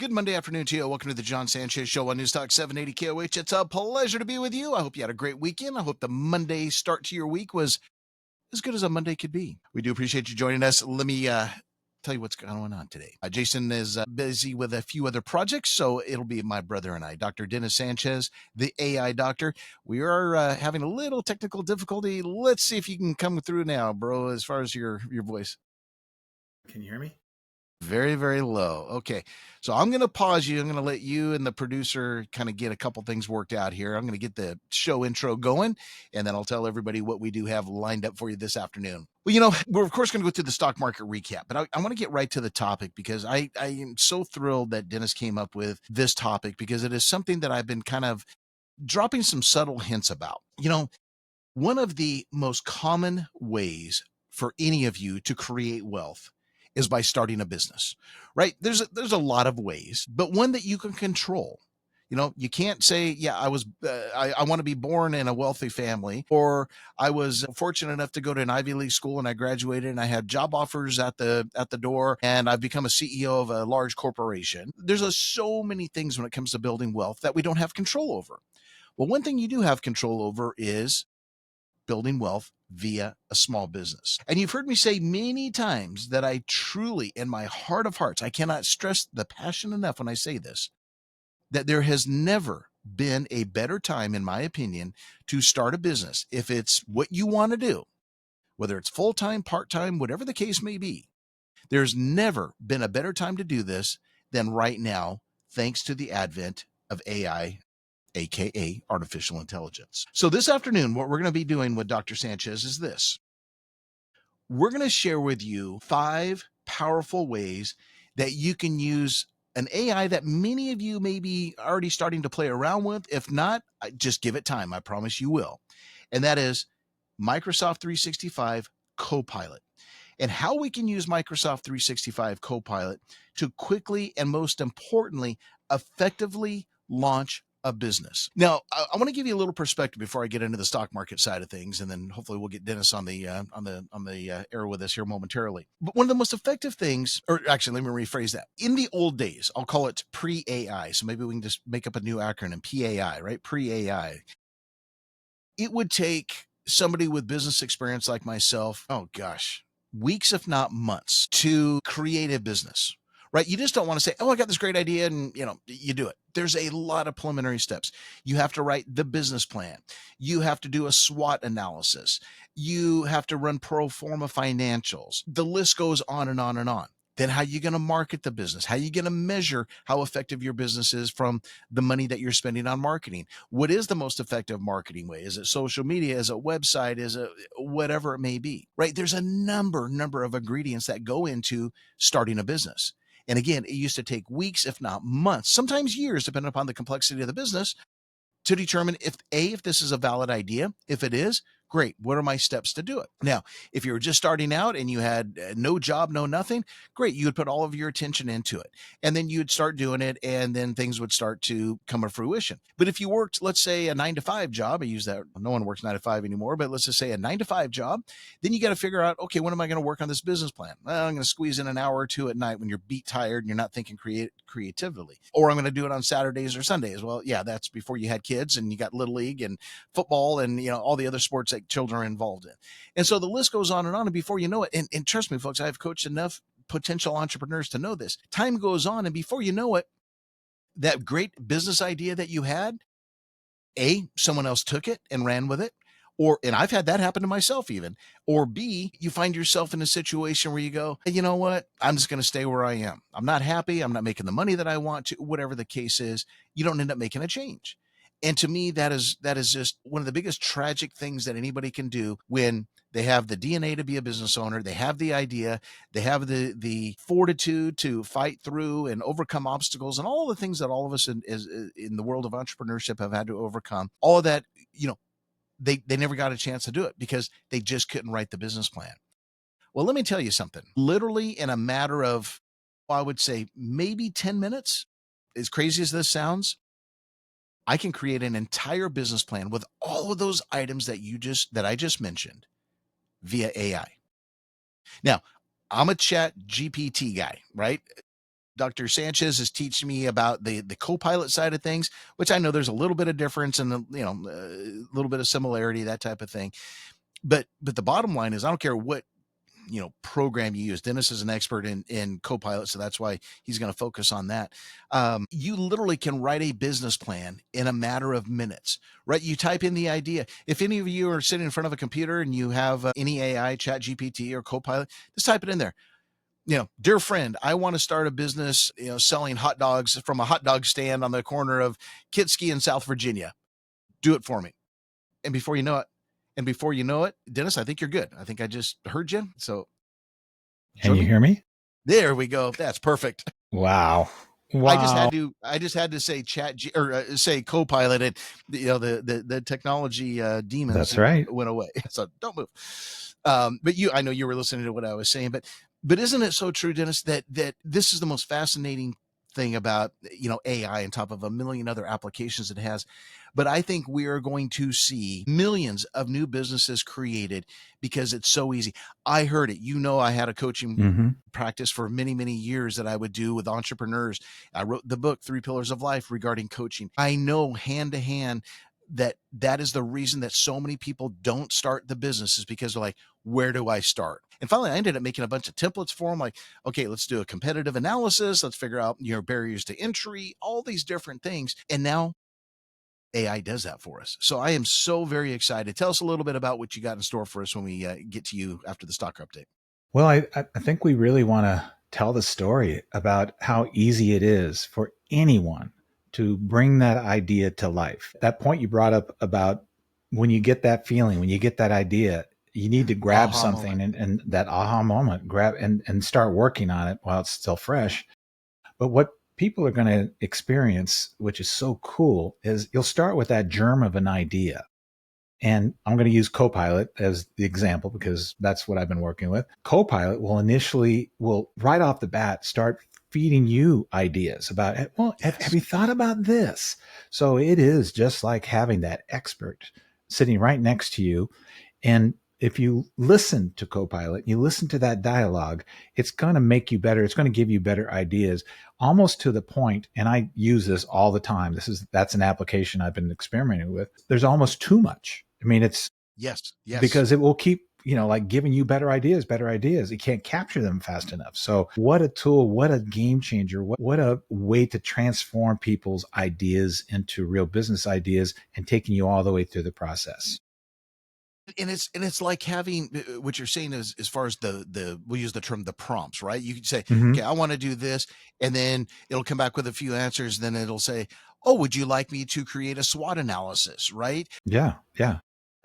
Good Monday afternoon to you. Welcome to the Jon Sanchez Show on News Talk 780 KOH. It's a pleasure to be with you. I hope you had a great weekend. I hope the Monday start to your week was as good as a Monday could be. We do appreciate you joining us. Let me tell you what's going on today. Jason is busy with a few other projects, so it'll be my brother and I, Dr. Dennis Sanchez, the AI doctor. We are having a little technical difficulty. Let's see if you can come through now, bro, as far as your voice. Can you hear me? Very, very low. Okay. So I'm going to pause you. I'm going to let you and the producer kind of get a couple things worked out here. I'm going to get the show intro going, and then I'll tell everybody what we do have lined up for you this afternoon. Well, we're of course going to go through the stock market recap, but I want to get right to the topic because I am so thrilled that Dennis came up with this topic because it is something that I've been kind of dropping some subtle hints about. One of the most common ways for any of you to create wealth is by starting a business, right? There's a lot of ways, but one that you can control. You can't say, yeah, I want to be born in a wealthy family, or I was fortunate enough to go to an Ivy League school and I graduated and I had job offers at the door and I've become a CEO of a large corporation. There's so many things when it comes to building wealth that we don't have control over. Well, one thing you do have control over is building wealth via a small business. And you've heard me say many times that I truly, in my heart of hearts, I cannot stress the passion enough when I say this, that there has never been a better time, in my opinion, to start a business. If it's what you want to do, whether it's full-time, part-time, whatever the case may be, there's never been a better time to do this than right now, thanks to the advent of AI, aka artificial intelligence. So this afternoon, what we're going to be doing with Dr. Sanchez is this. We're going to share with you 5 powerful ways that you can use an AI that many of you may be already starting to play around with. If not, just give it time. I promise you will. And that is Microsoft 365 Copilot, and how we can use Microsoft 365 Copilot to quickly and most importantly, effectively launch a business. Now, I want to give you a little perspective before I get into the stock market side of things, and then hopefully we'll get Dennis on the air with us here momentarily. But one of the most effective things, or actually, let me rephrase that. In the old days, I'll call it pre-AI. So maybe we can just make up a new acronym, PAI, right? Pre-AI. It would take somebody with business experience like myself, oh gosh, weeks, if not months, to create a business, right? You just don't want to say, oh, I got this great idea, and you do it. There's a lot of preliminary steps. You have to write the business plan. You have to do a SWOT analysis. You have to run pro forma financials. The list goes on and on and on. Then how are you going to market the business? How are you going to measure how effective your business is from the money that you're spending on marketing? What is the most effective marketing way? Is it social media? Is it website? Is it whatever it may be, right? There's a number of ingredients that go into starting a business. And again, it used to take weeks, if not months, sometimes years, depending upon the complexity of the business, to determine if this is a valid idea. If it is, great. What are my steps to do it? Now, if you were just starting out and you had no job, no nothing, great. You would put all of your attention into it. And then you'd start doing it, and then things would start to come to fruition. But if you worked, let's say, a 9-to-5 job, I use that, no one works 9-to-5 anymore, but let's just say a 9-to-5 job, then you got to figure out, okay, when am I going to work on this business plan? Well, I'm going to squeeze in an hour or two at night when you're beat tired and you're not thinking creatively. Or I'm going to do it on Saturdays or Sundays. Well, yeah, that's before you had kids and you got Little League and football and all the other sports that children are involved in. And so the list goes on, and before you know it, and trust me, folks, I've coached enough potential entrepreneurs to know this. Time goes on, and before you know it, that great business idea that you had, someone else took it and ran with it. And I've had that happen to myself even. Or B, you find yourself in a situation where you go, hey, you know what? I'm just going to stay where I am. I'm not happy. I'm not making the money that I want to, whatever the case is. You don't end up making a change. And to me, that is just one of the biggest tragic things that anybody can do when they have the DNA to be a business owner. They have the idea. They have the fortitude to fight through and overcome obstacles and all the things that all of us in the world of entrepreneurship have had to overcome. All of that, they never got a chance to do it because they just couldn't write the business plan. Well, let me tell you something. Literally in a matter of, I would say maybe 10 minutes, as crazy as this sounds, I can create an entire business plan with all of those items that I just mentioned via AI. Now, I'm a chat GPT guy, right? Dr. Sanchez is teaching me about the Copilot side of things, which I know there's a little bit of difference and a little bit of similarity, that type of thing. But the bottom line is, I don't care what program you use. Dennis is an expert in Copilot, so that's why he's going to focus on that. You literally can write a business plan in a matter of minutes, right? You type in the idea. If any of you are sitting in front of a computer and you have any AI, Chat GPT or Copilot, just type it in there. Dear friend, I want to start a business, selling hot dogs from a hot dog stand on the corner of Kitsky and South Virginia. Do it for me. And before you know it, Dennis, I think you're good. I think I just heard you. So Can you hear me? There we go. That's perfect. Wow. I just had to say say Copilot, and the technology demons. That's right. Went away. So don't move. But I know you were listening to what I was saying, but isn't it so true, Dennis, that this is the most fascinating thing about AI on top of a million other applications it has. But I think we are going to see millions of new businesses created because it's so easy. I heard it. I had a coaching practice for many, many years that I would do with entrepreneurs. I wrote the book, 3 Pillars of Life, regarding coaching. I know hand to hand that is the reason that so many people don't start the business, is because they're like, where do I start? And finally, I ended up making a bunch of templates for them. Like, okay, let's do a competitive analysis. Let's figure out barriers to entry, all these different things. And now AI does that for us. So I am so very excited. Tell us a little bit about what you got in store for us when we get to you after the stock update. Well, I think we really want to tell the story about how easy it is for anyone to bring that idea to life. That point you brought up about when you get that feeling, when you get that idea, you need to grab something and that aha moment, grab and start working on it while it's still fresh. But what people are going to experience, which is so cool, is you'll start with that germ of an idea. And I'm going to use Copilot as the example because that's what I've been working with. Copilot will right off the bat start feeding you ideas about, well, have you thought about this? So it is just like having that expert sitting right next to you. And if you listen to Copilot, you listen to that dialogue, it's going to make you better. It's going to give you better ideas, almost to the point. And I use this all the time. That's an application I've been experimenting with. There's almost too much. I mean, it's yes, because it will keep, like giving you better ideas. You can't capture them fast enough. So what a tool, what a game changer, what a way to transform people's ideas into real business ideas and taking you all the way through the process. And it's like having what you're saying is, as far as we'll use the term, the prompts, right? You can say, okay, I want to do this. And then it'll come back with a few answers. Then it'll say, oh, would you like me to create a SWOT analysis? Right. Yeah.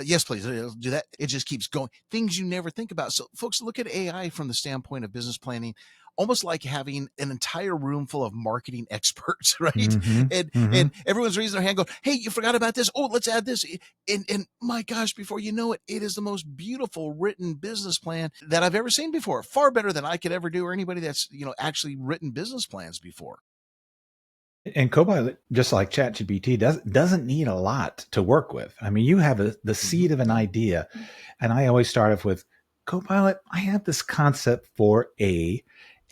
Yes, please. It'll do that. It just keeps going. Things you never think about. So folks, look at AI from the standpoint of business planning, almost like having an entire room full of marketing experts, right? And everyone's raising their hand going, hey, you forgot about this. Oh, let's add this. And my gosh, before you know it, it is the most beautiful written business plan that I've ever seen before. Far better than I could ever do, or anybody that's, actually written business plans before. And Copilot, just like ChatGPT, doesn't need a lot to work with. I mean, you have the seed of an idea. And I always start off with, Copilot, I have this concept for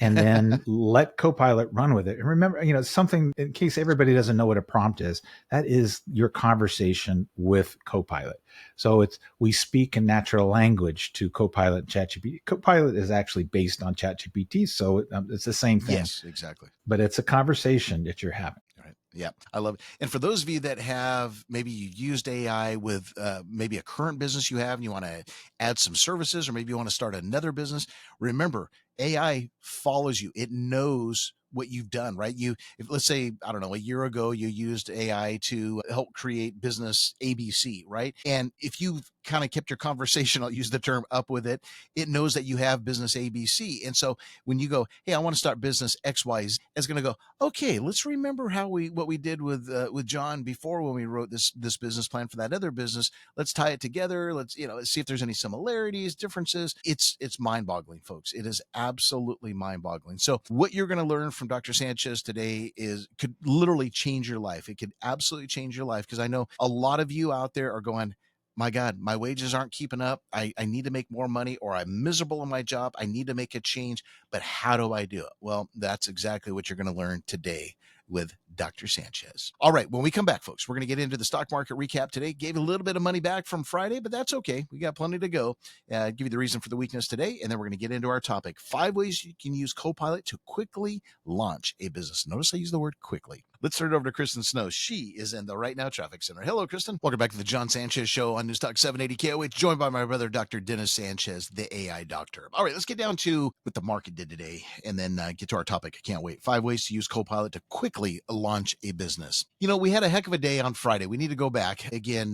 and then let Copilot run with it. And remember, something, in case everybody doesn't know what a prompt is, that is your conversation with Copilot. So we speak in natural language to Copilot and ChatGPT. Copilot is actually based on ChatGPT, so it's the same thing. Yes, exactly. But it's a conversation that you're having. Right. Yeah, I love it. And for those of you that have maybe you used AI with maybe a current business you have and you want to add some services, or maybe you want to start another business, remember, AI follows you. It knows what you've done, right? If let's say, I don't know, a year ago, you used AI to help create business ABC, right? And if you've kind of kept your conversation, I'll use the term, up with it, it knows that you have business ABC. And so when you go, hey, I want to start business XYZ, it's going to go, okay, let's remember what we did with Jon before when we wrote this business plan for that other business. Let's tie it together. Let's see if there's any similarities, differences. It's mind-boggling, folks. It is absolutely mind-boggling. So what you're going to learn from Dr. Sanchez today could literally change your life. It could absolutely change your life, because I know a lot of you out there are going, my God, my wages aren't keeping up. I need to make more money, or I'm miserable in my job. I need to make a change, but how do I do it? Well, that's exactly what you're going to learn today with Dr. Sanchez. All right, when we come back, folks, we're going to get into the stock market recap today. Gave a little bit of money back from Friday, but that's okay. We got plenty to go. Give you the reason for the weakness today, and then we're going to get into our topic: 5 ways you can use Copilot to quickly launch a business. Notice I use the word quickly. Let's turn it over to Kristen Snow. She is in the Right Now Traffic Center. Hello, Kristen. Welcome back to the Jon Sanchez Show on News Talk 780 KOH, joined by my brother, Dr. Dennis Sanchez, the AI doctor. All right, let's get down to what the market did today and then get to our topic. I can't wait. 5 ways to use Copilot to quickly launch a business. You know, we had a heck of a day on Friday. We need to go back. Again,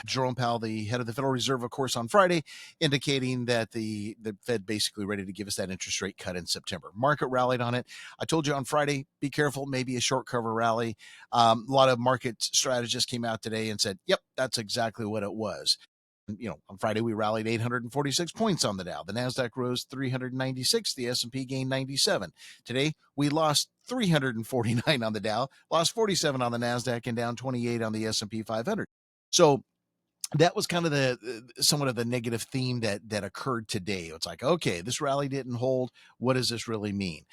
Jerome Powell, the head of the Federal Reserve, of course, on Friday, indicating that the Fed basically ready to give us that interest rate cut in September. Market rallied on it. I told you on Friday, be careful, maybe a short cover rally. A lot of market strategists came out today and said, yep, that's exactly what it was. You know, on Friday, we rallied 846 points on the Dow. The NASDAQ rose 396. The S&P gained 97. Today, we lost 349 on the Dow, lost 47 on the NASDAQ, and down 28 on the S&P 500. So that was kind of the somewhat of the negative theme that occurred today. It's like, okay, this rally didn't hold. What does this really mean?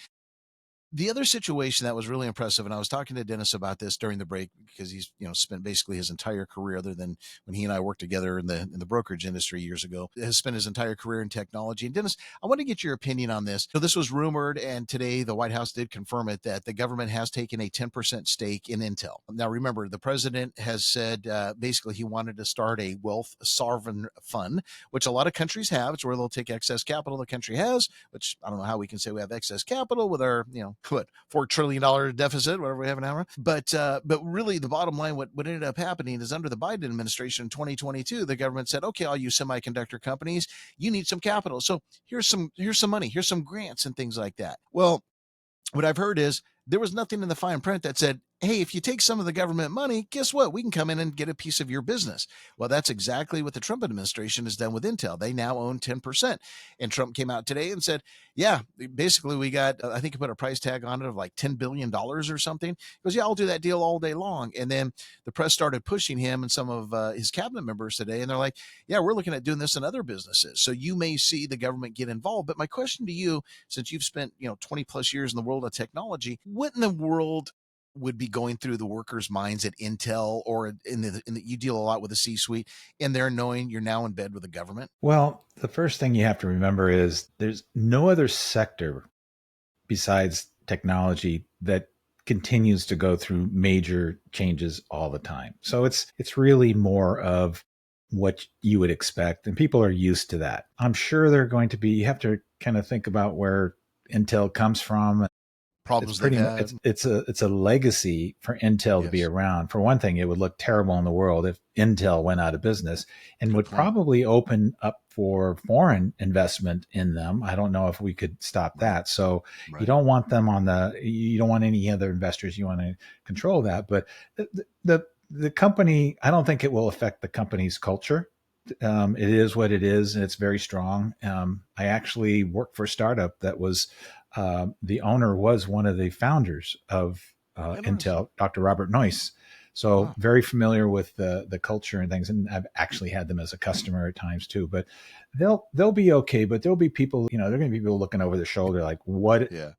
The other situation that was really impressive, and I was talking to Dennis about this during the break because he's spent basically his entire career, other than when he and I worked together in the brokerage industry years ago, has spent his entire career in technology. And Dennis, I want to get your opinion on this. So this was rumored, and today the White House did confirm it, that the government has taken a 10% stake in Intel. Now, remember, the president has said basically he wanted to start a wealth sovereign fund, which a lot of countries have. It's where they'll take excess capital the country has, which I don't know how we can say we have excess capital with our what, $4 trillion deficit, whatever we have now. But really, the bottom line, what ended up happening is under the Biden administration in 2022, the government said, okay, all you semiconductor companies, you need some capital. So here's some money, here's some grants and things like that. Well, what I've heard is there was nothing in the fine print that said, hey, if you take some of the government money, guess what? We can come in and get a piece of your business. Well, that's exactly what the Trump administration has done with Intel. They now own 10%. And Trump came out today and said, yeah, basically we got, I think he put a price tag on it of like $10 billion or something. He goes, yeah, I'll do that deal all day long. And then the press started pushing him and some of his cabinet members today. And they're like, yeah, we're looking at doing this in other businesses. So you may see the government get involved. But my question to you, since you've spent 20 plus years in the world of technology, what in the world would be going through the workers' minds at Intel, or you deal a lot with the C-suite, and they're knowing you're now in bed with the government? Well, the first thing you have to remember is there's no other sector besides technology that continues to go through major changes all the time. So it's really more of what you would expect, and people are used to that. I'm sure they're going to be, you have to kind of think about where Intel comes from. Problems it's a legacy for Intel to be around. For one thing, it would look terrible in the world if Intel went out of business, and would probably open up for foreign investment in them. I don't know if we could stop that. So you don't want them you don't want any other investors. You want to control that. But the company, I don't think it will affect the company's culture. It is what it is, and it's very strong. I actually worked for a startup that was, the owner was one of the founders of Intel, Dr. Robert Noyce. So very familiar with the culture and things, and I've actually had them as a customer at times too. But they'll be okay. But there'll be people, there are going to be people looking over their shoulder like, what? Yeah.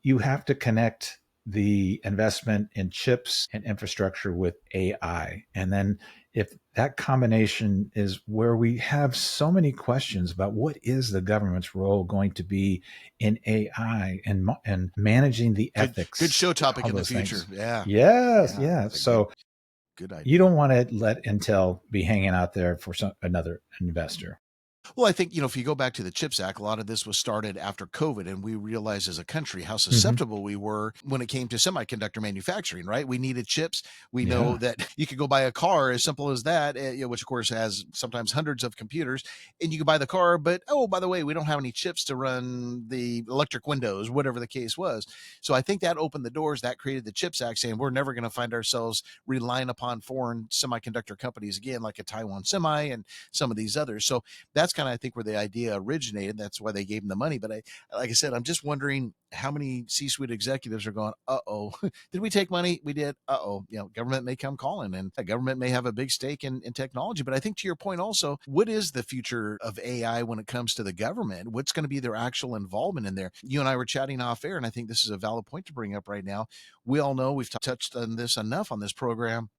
You have to connect the investment in chips and infrastructure with AI, and then if that combination is where we have so many questions about what is the government's role going to be in AI and managing the ethics. Good show topic in the future. Things. Yeah. Yes. Yeah. So good idea. You don't want to let Intel be hanging out there for another investor. Well, I think, if you go back to the CHIPS Act, a lot of this was started after COVID, and we realized as a country how susceptible we were when it came to semiconductor manufacturing, right? We needed chips. We know that you could go buy a car as simple as that, which of course has sometimes hundreds of computers, and you can buy the car, but oh, by the way, we don't have any chips to run the electric windows, whatever the case was. So I think that opened the doors. That created the CHIPS Act, saying we're never going to find ourselves relying upon foreign semiconductor companies again, like a Taiwan Semi and some of these others. So that's that's kind of, I think, where the idea originated. That's why they gave him the money. But like I said, I'm just wondering how many C-suite executives are going, uh-oh, did we take money? We did. Uh-oh, government may come calling, and the government may have a big stake in technology. But I think, to your point also, what is the future of AI when it comes to the government? What's going to be their actual involvement in there? You and I were chatting off air, and I think this is a valid point to bring up right now. We all know, we've touched on this enough on this program,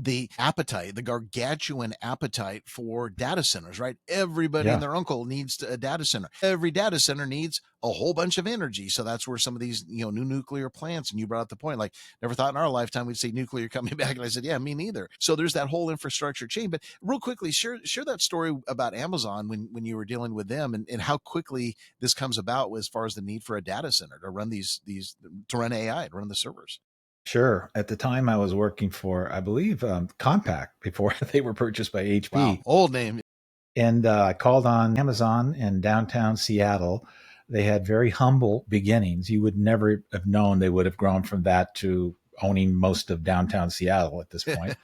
the appetite, the gargantuan appetite for data centers, right? Everybody and their uncle needs a data center. Every data center needs a whole bunch of energy. So that's where some of these, new nuclear plants, and you brought up the point, like, never thought in our lifetime we'd see nuclear coming back. And I said, yeah, me neither. So there's that whole infrastructure chain. But real quickly, share that story about Amazon when you were dealing with them, and how quickly this comes about as far as the need for a data center to run to run AI, to run the servers. Sure. At the time, I was working for, I believe, Compaq before they were purchased by HP. Wow, old name. And I called on Amazon in downtown Seattle. They had very humble beginnings. You would never have known they would have grown from that to owning most of downtown Seattle at this point.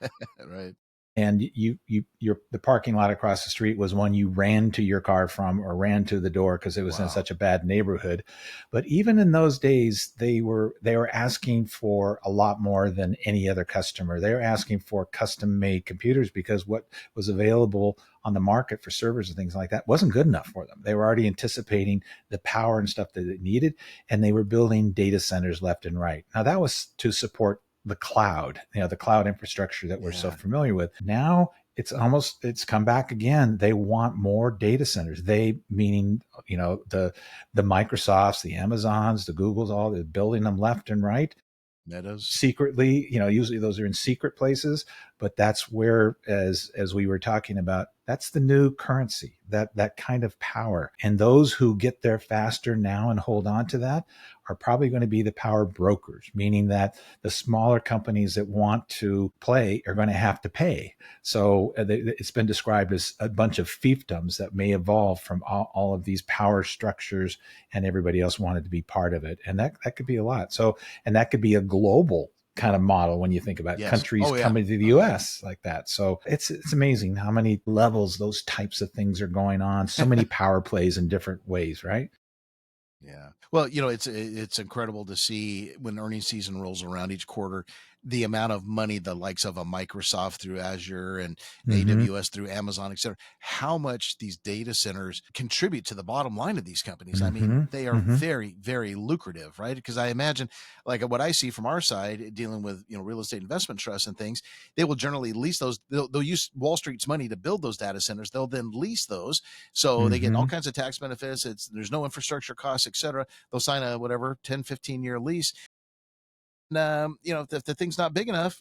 Right. And the parking lot across the street was one you ran to your car from, or ran to the door because it was in such a bad neighborhood. But even in those days, they were asking for a lot more than any other customer. They were asking for custom made computers because what was available on the market for servers and things like that wasn't good enough for them. They were already anticipating the power and stuff that it needed, and they were building data centers left and right. Now that was to support the cloud, the cloud infrastructure that we're so familiar with. Now it's come back again. They want more data centers. They, meaning, the Microsofts, the Amazons, the Googles, all they're building them left and right. Metas. Secretly, usually those are in secret places, but that's where, as we were talking about, that's the new currency, that kind of power. And those who get there faster now and hold on to that are probably going to be the power brokers, meaning that the smaller companies that want to play are going to have to pay. So it's been described as a bunch of fiefdoms that may evolve from all of these power structures, and everybody else wanted to be part of it. And that could be a lot. So, and that could be a global kind of model when you think about countries coming to the US like that. So it's amazing how many levels those types of things are going on. So many power plays in different ways, right? Yeah. Well, it's incredible to see when earnings season rolls around each quarter, the amount of money the likes of a Microsoft through Azure and AWS through Amazon, et cetera, how much these data centers contribute to the bottom line of these companies. I mean, they are very, very lucrative, right? Because I imagine, like what I see from our side dealing with, real estate investment trusts and things, they will generally lease those. They'll use Wall Street's money to build those data centers. They'll then lease those. So they get all kinds of tax benefits. There's no infrastructure costs, et cetera. They'll sign a 10, 15-year lease. And, if the thing's not big enough,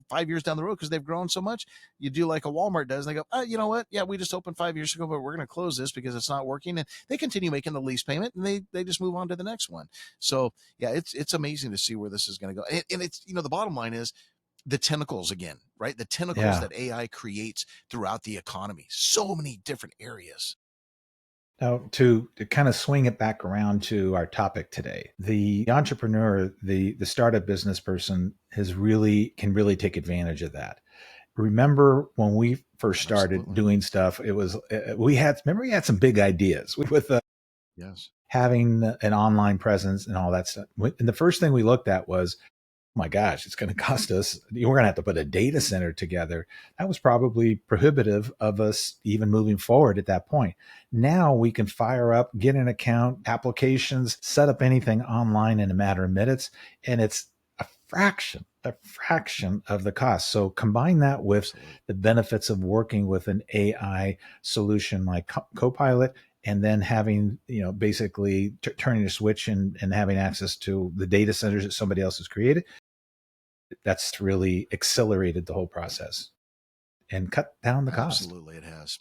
5 years down the road, because they've grown so much, you do like a Walmart does. And they go, oh, you know what? Yeah, we just opened 5 years ago, but we're going to close this because it's not working. And they continue making the lease payment, and they just move on to the next one. So yeah, it's amazing to see where this is going to go. And it's, the bottom line is the tentacles again, right? The tentacles that AI creates throughout the economy. So many different areas. Now, to kind of swing it back around to our topic today, the entrepreneur, the startup business person can really take advantage of that. Remember when we first started doing stuff, it was, we had some big ideas with having an online presence and all that stuff. And the first thing we looked at was, oh my gosh, it's going to cost us, we're going to have to put a data center together. That was probably prohibitive of us even moving forward at that point. Now we can fire up, get an account, applications, set up anything online in a matter of minutes, and it's a fraction of the cost. So combine that with the benefits of working with an AI solution like Copilot, and then having, basically turning a switch and having access to the data centers that somebody else has created. That's really accelerated the whole process and cut down the cost. Absolutely, it has.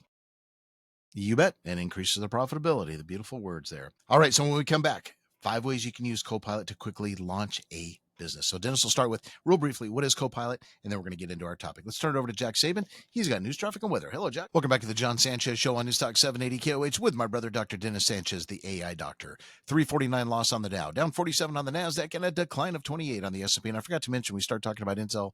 You bet. And increases the profitability. The beautiful words there. All right. So when we come back, 5 ways you can use Copilot to quickly launch a business. So Dennis will start with, real briefly, what is Copilot? And then we're going to get into our topic. Let's turn it over to Jack Saban. He's got news, traffic, and weather. Hello, Jack. Welcome back to the Jon Sanchez Show on News Talk 780 KOH with my brother, Dr. Dennis Sanchez, the AI doctor. 349 loss on the Dow, down 47 on the NASDAQ, and a decline of 28 on the S&P. And I forgot to mention, we started talking about Intel.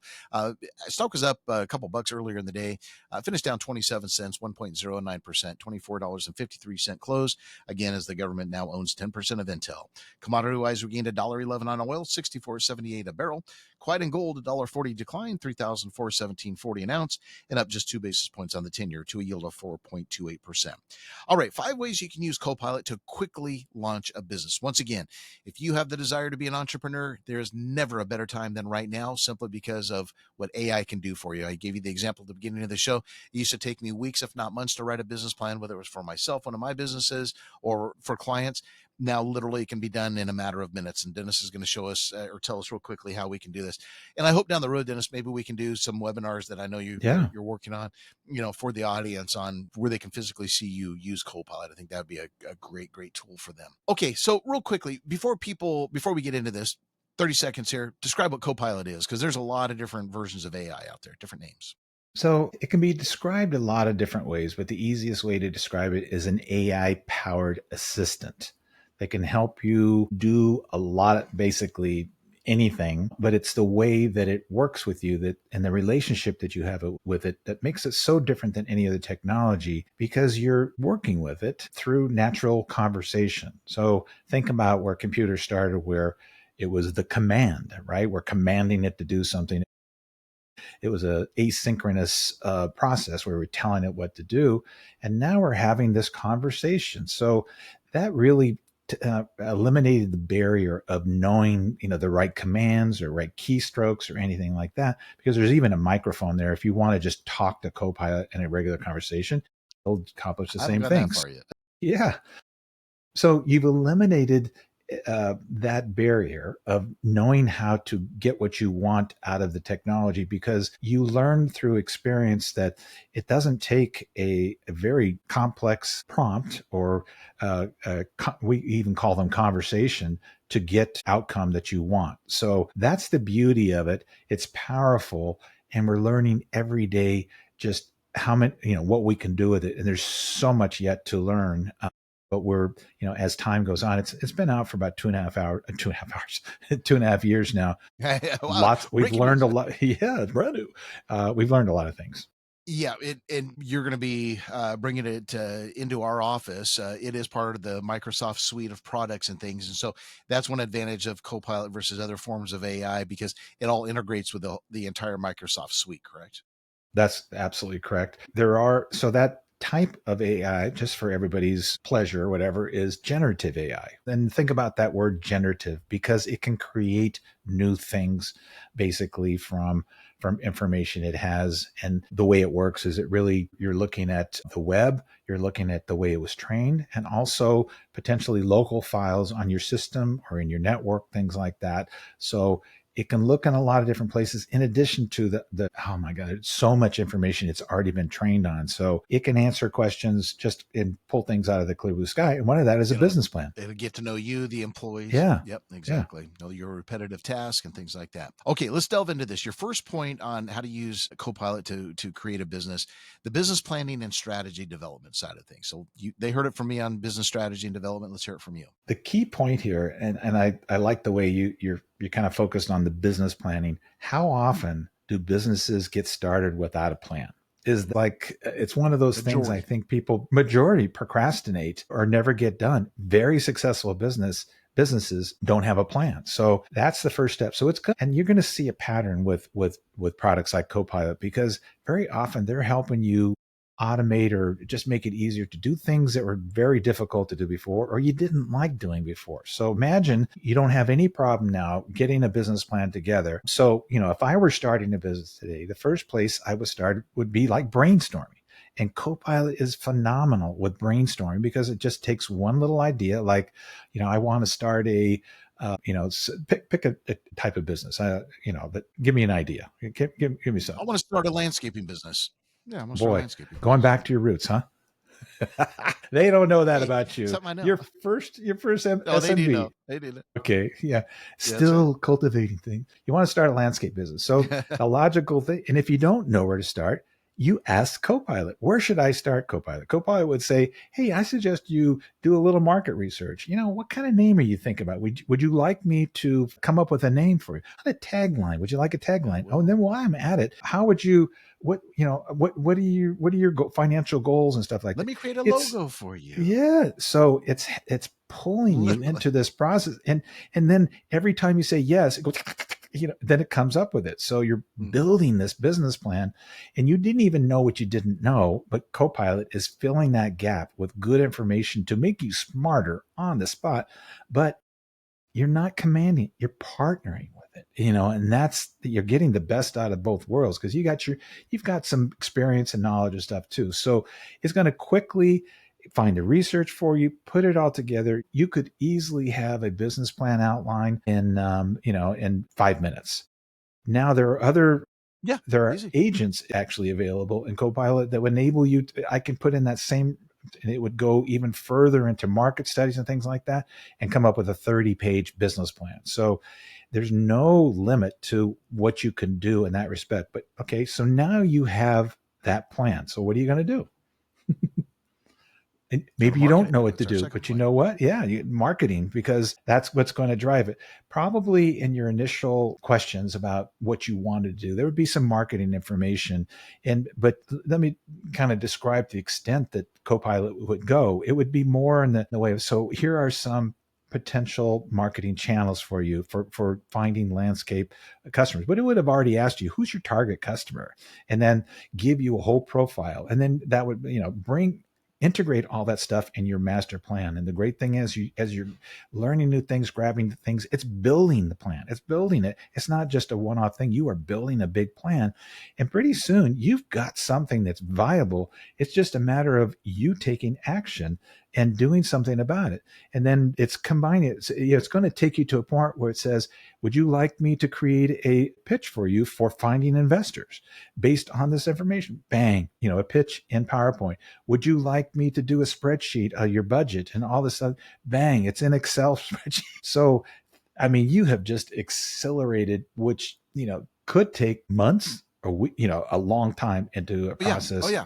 Stock was up a couple bucks earlier in the day, finished down 27 cents, 1.09%, $24.53 close. Again, as the government now owns 10% of Intel. Commodity-wise, we gained $1.11 on oil, $64.78 a barrel. Quiet in gold, $1.40 decline, $3,417.40 an ounce, and up just 2 basis points on the 10-year to a yield of 4.28%. All right, 5 ways you can use Copilot to quickly launch a business. Once again, if you have the desire to be an entrepreneur, there is never a better time than right now, simply because of what AI can do for you. I gave you the example at the beginning of the show. It used to take me weeks, if not months, to write a business plan, whether it was for myself, one of my businesses, or for clients. Now, literally, it can be done in a matter of minutes. And Dennis is going to show us or tell us real quickly how we can do this. And I hope down the road, Dennis, maybe we can do some webinars that I know you're working on, for the audience on where they can physically see you use Copilot. I think that would be a great, great tool for them. Okay, so real quickly, before we get into this, 30 seconds here, describe what Copilot is, because there's a lot of different versions of AI out there, different names. So it can be described a lot of different ways, but the easiest way to describe it is an AI-powered assistant that can help you do a lot, basically anything, but it's the way that it works with you and the relationship that you have with it that makes it so different than any other technology, because you're working with it through natural conversation. So think about where computers started, where it was the command, right? We're commanding it to do something. It was a asynchronous process where we're telling it what to do. And now we're having this conversation. So that really eliminated the barrier of knowing, the right commands or right keystrokes or anything like that, because there's even a microphone there. If you want to just talk to Copilot in a regular conversation, it'll accomplish the same things. Yeah. So you've eliminated that barrier of knowing how to get what you want out of the technology, because you learn through experience that it doesn't take a very complex prompt or we even call them conversation to get outcome that you want. So that's the beauty of it. It's powerful, and we're learning every day just how many, what we can do with it. And there's so much yet to learn. But we're, as time goes on, it's been out for about 2.5 years now. Wow. We've learned a lot. Yeah, it's brand new. We've learned a lot of things. Yeah, and you're going to be bringing it into our office. It is part of the Microsoft suite of products and things. And so that's one advantage of Copilot versus other forms of AI, because it all integrates with the entire Microsoft suite, correct? That's absolutely correct. So that type of AI, just for everybody's pleasure or whatever, is generative AI. And think about that word generative, because it can create new things basically from information it has. And the way it works is you're looking at the web, you're looking at the way it was trained, and also potentially local files on your system or in your network, things like that. So it can look in a lot of different places, in addition to the oh my God, it's so much information it's already been trained on. So it can answer questions and pull things out of the clear blue sky. And one of that is a business plan. It'll get to know you, the employees. Yeah. Yep, exactly. Yeah. Know your repetitive tasks and things like that. Okay, let's delve into this. Your first point on how to use Copilot to create a business, the business planning and strategy development side of things. So they heard it from me on business strategy and development. Let's hear it from you. The key point here, and I like the way you're kind of focused on the business planning. How often do businesses get started without a plan? It's one of those things I think majority procrastinate or never get done. Very successful businesses don't have a plan. So that's the first step. So it's good. And you're going to see a pattern with products like Copilot, because very often they're helping you automate or just make it easier to do things that were very difficult to do before, or you didn't like doing before. So imagine you don't have any problem now getting a business plan together. So, if I were starting a business today, the first place I would start would be like brainstorming. And Copilot is phenomenal with brainstorming, because it just takes one little idea. Like, I want to start pick a type of business, but give me an idea. Give me something. I want to start a landscaping business. Yeah, I'm Boy, going back to your roots, huh? They don't know that Hey, about you. something I know. Your first No, they do SMB. know. They do know. Okay, yeah. Yeah, that's right. Still cultivating things. You want to start a landscape business. So the logical thing, and if you don't know where to start, you ask Copilot, where should I start, Copilot? Copilot would say, hey, I suggest you do a little market research. What kind of name are you thinking about? Would you like me to come up with a name for you? A tagline. Would you like a tagline? Oh, and then while I'm at it, how would you, what are your financial goals and stuff like Let that? me create a It's, logo for you. yeah. So it's pulling you Literally. into this process. And then every time you say yes, it goes, then it comes up with it. So you're building this business plan and you didn't even know what you didn't know, but Copilot is filling that gap with good information to make you smarter on the spot. But you're not commanding, you're partnering with it, and you're getting the best out of both worlds because you've got some experience and knowledge and stuff too. So it's going to quickly find the research for you, put it all together. You could easily have a business plan outline in 5 minutes. Now Yeah, there are easy. agents actually available in Copilot that would enable you I can put in that same, and it would go even further into market studies and things like that and come up with a 30-page business plan. So there's no limit to what you can do in that respect. But okay, so now you have that plan. So what are you going to do? And Got to maybe you market don't it. know what That's to our do, second but you point. know what? Yeah, marketing, because that's what's going to drive it. Probably in your initial questions about what you want to do, there would be some marketing information. But let me kind of describe the extent that Copilot would go. It would be more in the way of, so here are some potential marketing channels for you for finding landscape customers. But it would have already asked you, who's your target customer? And then give you a whole profile. And then that would, integrate all that stuff in your master plan. And the great thing is, as you're learning new things, grabbing things, it's building the plan. It's building it. It's not just a one-off thing. You are building a big plan. And pretty soon you've got something that's viable. It's just a matter of you taking action and doing something about it. And then it's combining it. It's going to take you to a point where it says, would you like me to create a pitch for you for finding investors based on this information? Bang, a pitch in PowerPoint. Would you like me to do a spreadsheet of your budget and all this stuff? Bang, it's in Excel spreadsheet. So, I mean, you have just accelerated, which, could take months or, a long time into a process. Oh yeah.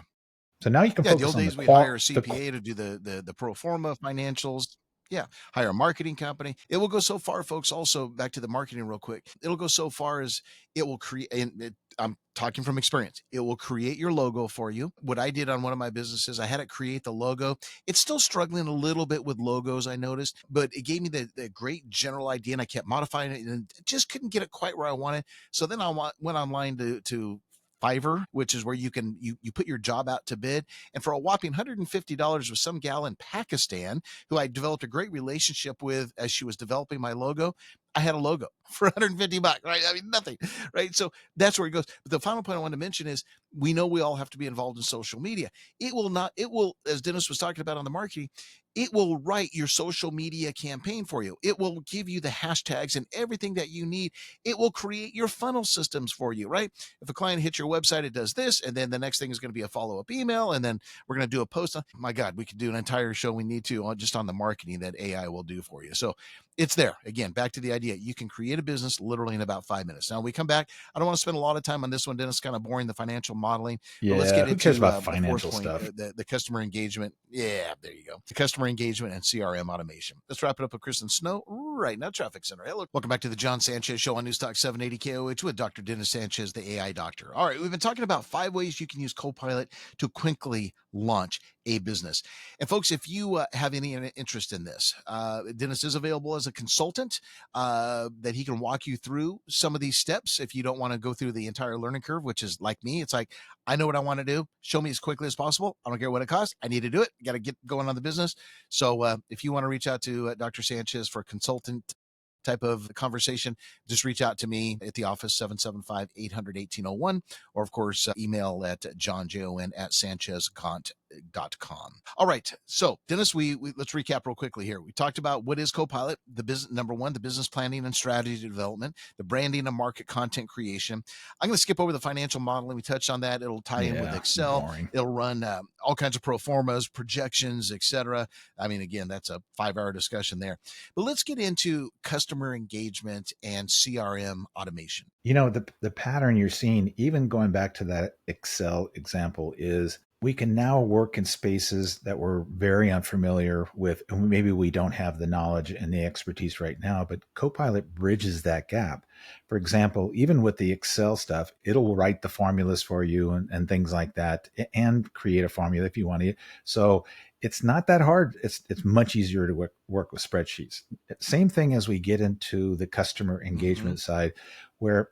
So now you can Yeah, the focus old on days we'd hire a CPA to do the pro forma financials. Yeah, hire a marketing company. It will go so far, folks. Also, back to the marketing real quick. It'll go so far as it will create. And I'm talking from experience. It will create your logo for you. What I did on one of my businesses, I had it create the logo. It's still struggling a little bit with logos, I noticed, but it gave me the great general idea, and I kept modifying it, and just couldn't get it quite where I wanted. So then I went online to Fiverr, which is where you put your job out to bid. And for a whopping $150 with some gal in Pakistan who I developed a great relationship with as she was developing my logo, I had a logo for $150, right? I mean, nothing, right? So that's where it goes. But the final point I want to mention is we know we all have to be involved in social media. It will, as Dennis was talking about on the marketing, it will write your social media campaign for you. It will give you the hashtags and everything that you need. It will create your funnel systems for you, right? If a client hits your website, it does this, and then the next thing is going to be a follow-up email, and then we're going to do a post. My God, we could do an entire show. We need to just on the marketing that AI will do for you. So it's there. Again, back to the idea. You can create a business literally in about 5 minutes. Now we come back. I don't want to spend a lot of time on this one, Dennis, kind of boring, the financial modeling, but let's Yeah, get who cares into about the fourth financial point, stuff? the customer engagement. Yeah, there you go. The customer engagement and CRM automation. Let's wrap it up with Kristen Snow right now. Traffic Center. Hello. Welcome back to the Jon Sanchez Show on News Talk 780 KOH with Dr. Dennis Sanchez, the AI doctor. All right, we've been talking about 5 ways you can use Copilot to quickly launch a business. And folks, if you have any interest in this, Dennis is available as a consultant that he can walk you through some of these steps if you don't want to go through the entire learning curve, which is like me. It's like, I know what I want to do. Show me as quickly as possible. I don't care what it costs. I need to do it. Got to get going on the business. So if you want to reach out to Dr. Sanchez for a consultant type of conversation, just reach out to me at the office, 775-800-1801, or of course, email at Jon, Jon at sanchezgaunt Copilot.com. All right. So, Dennis, we let's recap real quickly here. We talked about what is Copilot, the business, number one, the business planning and strategy development, the branding and market content creation. I'm going to skip over the financial modeling. We touched on that. It'll tie in with Excel. Boring. It'll run all kinds of pro formas, projections, etc. I mean, again, that's a 5-hour discussion there. But let's get into customer engagement and CRM automation. The pattern you're seeing, even going back to that Excel example, is we can now work in spaces that we're very unfamiliar with, and maybe we don't have the knowledge and the expertise right now, but Copilot bridges that gap. For example, even with the Excel stuff, it'll write the formulas for you and things like that, and create a formula if you want to. So it's not that hard. It's much easier to work with spreadsheets. Same thing as we get into the customer engagement side, where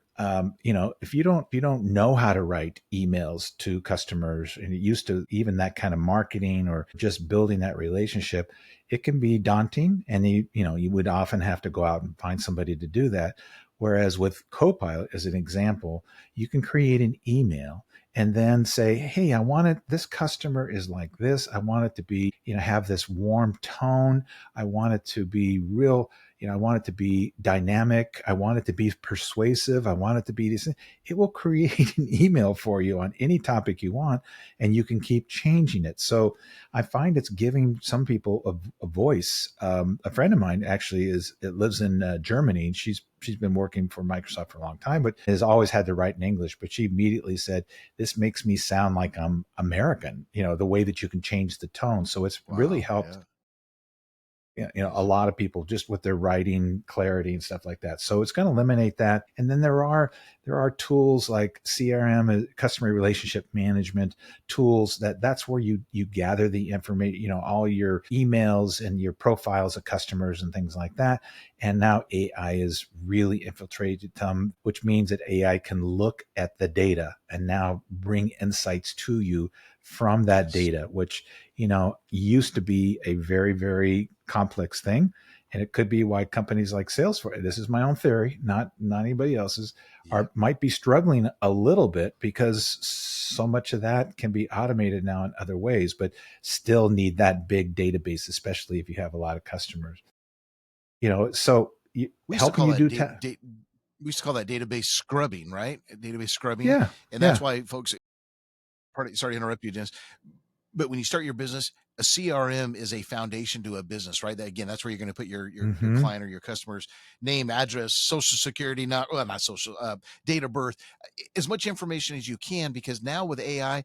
if you don't know how to write emails to customers, and it used to, even that kind of marketing or just building that relationship, it can be daunting, and you would often have to go out and find somebody to do that. Whereas with Copilot, as an example, you can create an email and then say, hey, I want it, this customer is like this. I want it to be, have this warm tone. I want it to be real, I want it to be dynamic. I want it to be persuasive. I want it to be this. It will create an email for you on any topic you want, and you can keep changing it. So I find it's giving some people a voice. A friend of mine actually lives in Germany, and she's been working for Microsoft for a long time, but has always had to write in English. But she immediately said, this makes me sound like I'm American, the way that you can change the tone. So it's really helped a lot of people just with their writing clarity and stuff like that. So it's going to eliminate that. And then there are tools like CRM, customer relationship management tools, that's where you gather the information, all your emails and your profiles of customers and things like that. And now AI is really infiltrated them, which means that AI can look at the data and now bring insights to you from that data, which used to be a very, very complex thing. And it could be why companies like Salesforce, this is my own theory, not anybody else's, might be struggling a little bit, because so much of that can be automated now in other ways, but still need that big database, especially if you have a lot of customers. So helping you do we used to call that database scrubbing, right? Database scrubbing. Yeah. And that's why folks, sorry to interrupt you, Dennis, but when you start your business, a CRM is a foundation to a business, right? That's where you're going to put your client or your customer's name, address, social security, not social, date of birth, as much information as you can, because now with AI,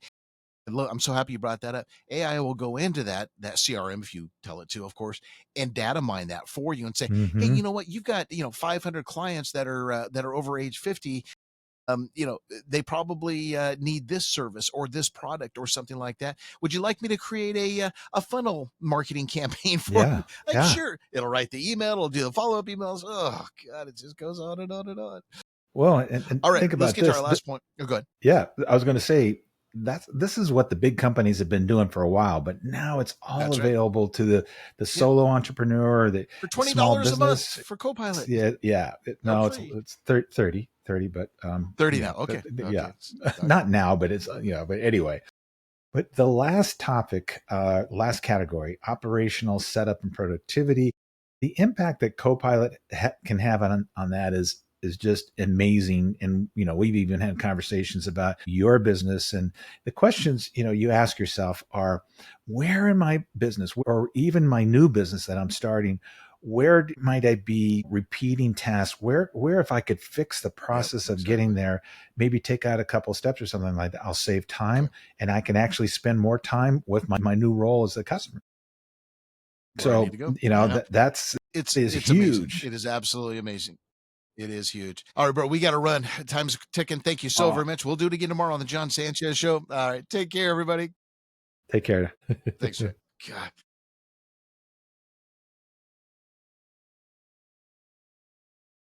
look, I'm so happy you brought that up. AI will go into that CRM, if you tell it to, of course, and data mine that for you and say, hey, you know what? You've got 500 clients that are over age 50. They probably need this service or this product or something like that. Would you like me to create a funnel marketing campaign for you? Sure. It'll write the email. It'll do the follow-up emails. Oh God, it just goes on and on and on. Well, and all right, think about let's get to our last point. Oh, go ahead. Yeah, I was going to say this is what the big companies have been doing for a while, but now it's all available to the solo entrepreneur, the for $20 small business, a month for Copilot. Yeah. It's 30, but 30 now. Okay. Yeah, not now, but it's But anyway, but the last topic, last category, operational setup and productivity. The impact that Copilot can have on that is just amazing. And, we've even had conversations about your business, and the questions, you ask yourself are, where in my business, or even my new business that I'm starting, where might I be repeating tasks? Where if I could fix the process of getting there, maybe take out a couple of steps or something like that, I'll save time, and I can actually spend more time with my new role as a customer. So, that's it's huge. Amazing. It is absolutely amazing. It is huge. All right, bro, we got to run. Time's ticking. Thank you so very much. We'll do it again tomorrow on the Jon Sanchez Show. All right, take care, everybody. Take care. Thanks, sir. God.